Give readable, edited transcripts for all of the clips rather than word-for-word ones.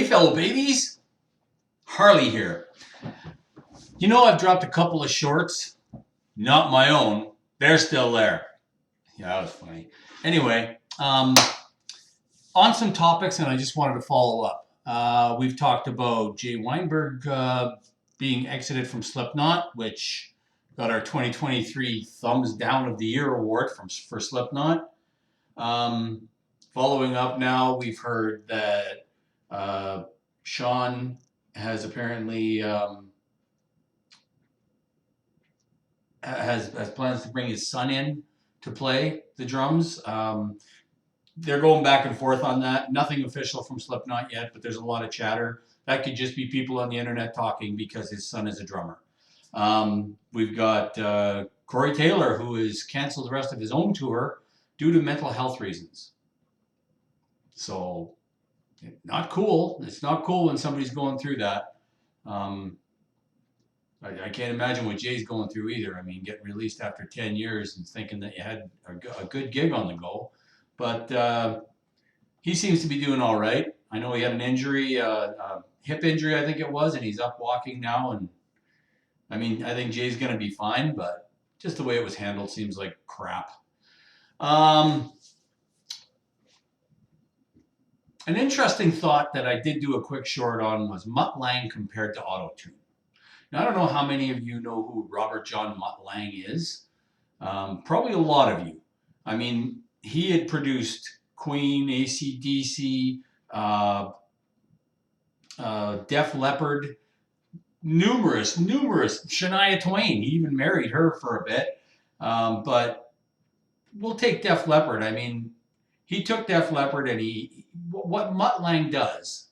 fellow babies, Harley here. You know, I've dropped a couple of shorts, not my own. They're still there. Yeah, that was funny. Anyway, on some topics, and I just wanted to follow up. We've talked about Jay Weinberg being exited from Slipknot, which got our 2023 Thumbs Down of the Year award for Slipknot. Following up now, we've heard that Sean has apparently has plans to bring his son in to play the drums. They're going back and forth on that. Nothing official from Slipknot yet, but there's a lot of chatter. That could just be people on the internet talking because his son is a drummer. We've got Corey Taylor, who has canceled the rest of his own tour due to mental health reasons. So, not cool. It's not cool when somebody's going through that. I can't imagine what Jay's going through either. I mean, getting released after 10 years and thinking that you had a good gig on the go. But he seems to be doing all right. I know he had an injury, hip injury, I think it was, and he's up walking now. And I mean, I think Jay's going to be fine, but just the way it was handled seems like crap. An interesting thought that I did do a quick short on was Mutt Lange compared to Autotune. Now, I don't know how many of you know who Robert John Mutt Lange is. Probably a lot of you. I mean, he had produced Queen, AC/DC, Def Leppard, numerous, Shania Twain. He even married her for a bit. But we'll take Def Leppard. I mean, he took Def Leppard and what Mutt Lange does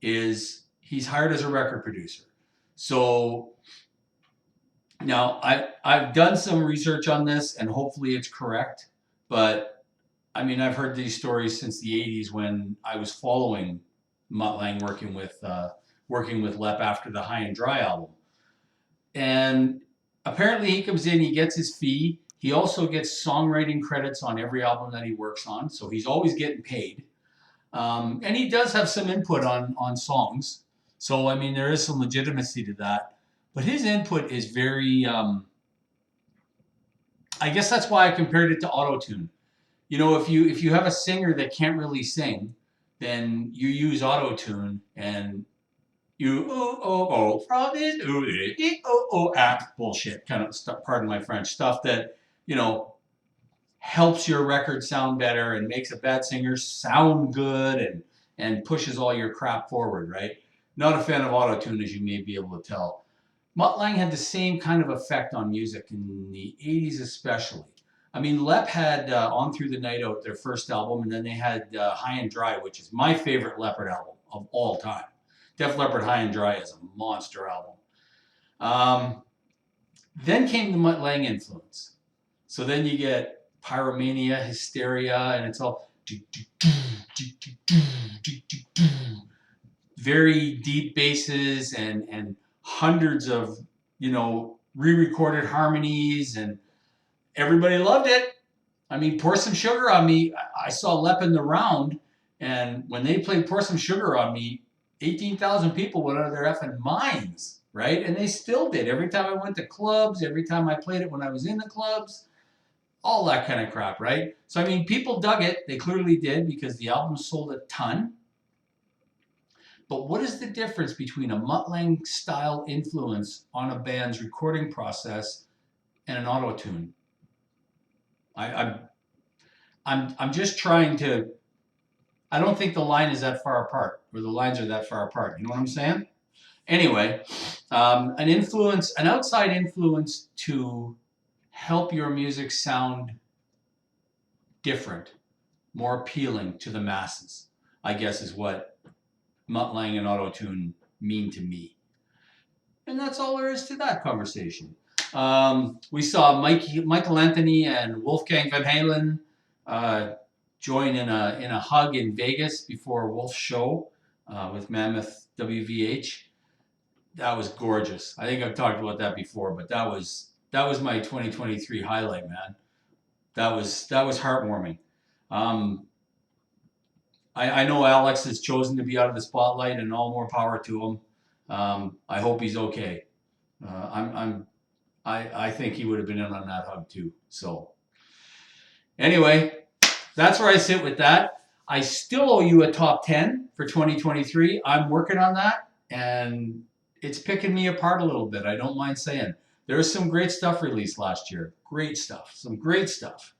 is he's hired as a record producer. So now I've done some research on this and hopefully it's correct. But I mean, I've heard these stories since the 80s when I was following Mutt Lange working with Lep after the High and Dry album. And apparently he comes in, he gets his fee. He also gets songwriting credits on every album that he works on, so he's always getting paid. And he does have some input on songs. So, I mean, there is some legitimacy to that. But his input is very, I guess that's why I compared it to Autotune. You know, if you have a singer that can't really sing, then you use Autotune and you bullshit kind of stuff, pardon my French, stuff that, you know, helps your record sound better and makes a bad singer sound good and pushes all your crap forward, right? Not a fan of Autotune, as you may be able to tell. Mutt Lange had the same kind of effect on music in the 80s especially. I mean, Lep had On Through the Night Out, their first album, and then they had High and Dry, which is my favorite Leppard album of all time. Def Leppard High and Dry is a monster album. Then came the Mutt Lange influence. So then you get Pyromania, Hysteria, and it's all very deep basses and hundreds of, you know, re-recorded harmonies, and everybody loved it. I mean, Pour Some Sugar on Me, I saw Lep in the round, and when they played Pour Some Sugar on Me, 18,000 people went out of their effing minds, right? And they still did. Every time I went to clubs, every time I played it when I was in the clubs, all that kind of crap, right? So, I mean, people dug it. They clearly did because the album sold a ton. But what is the difference between a Mutt Lange style influence on a band's recording process and an Autotune? I'm just trying to. I don't think the line is that far apart, or the lines are that far apart. You know what I'm saying? Anyway, an outside influence to help your music sound different, more appealing to the masses, I guess is what Mutt Lange and Autotune mean to me. And that's all there is to that conversation. We saw Michael Anthony and Wolfgang Van Halen join in a hug in Vegas before Wolf's show with Mammoth WVH. That was gorgeous. I think I've talked about that before, but that was my 2023 highlight, man. That was heartwarming. I know Alex has chosen to be out of the spotlight, and all more power to him. I hope he's okay. I think he would have been in on that hug too. So anyway, that's where I sit with that. I still owe you a top 10 for 2023. I'm working on that, and it's picking me apart a little bit. I don't mind saying. There was some great stuff released last year. Great stuff. Some great stuff.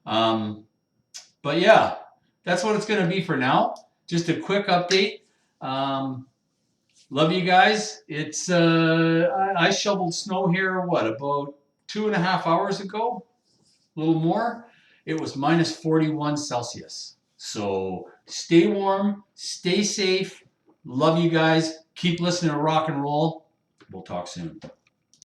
But yeah, that's what it's going to be for now. Just a quick update. Love you guys. It's I shoveled snow here, what, about 2.5 hours ago? A little more. It was minus 41 Celsius. So stay warm, stay safe. Love you guys. Keep listening to rock and roll. We'll talk soon.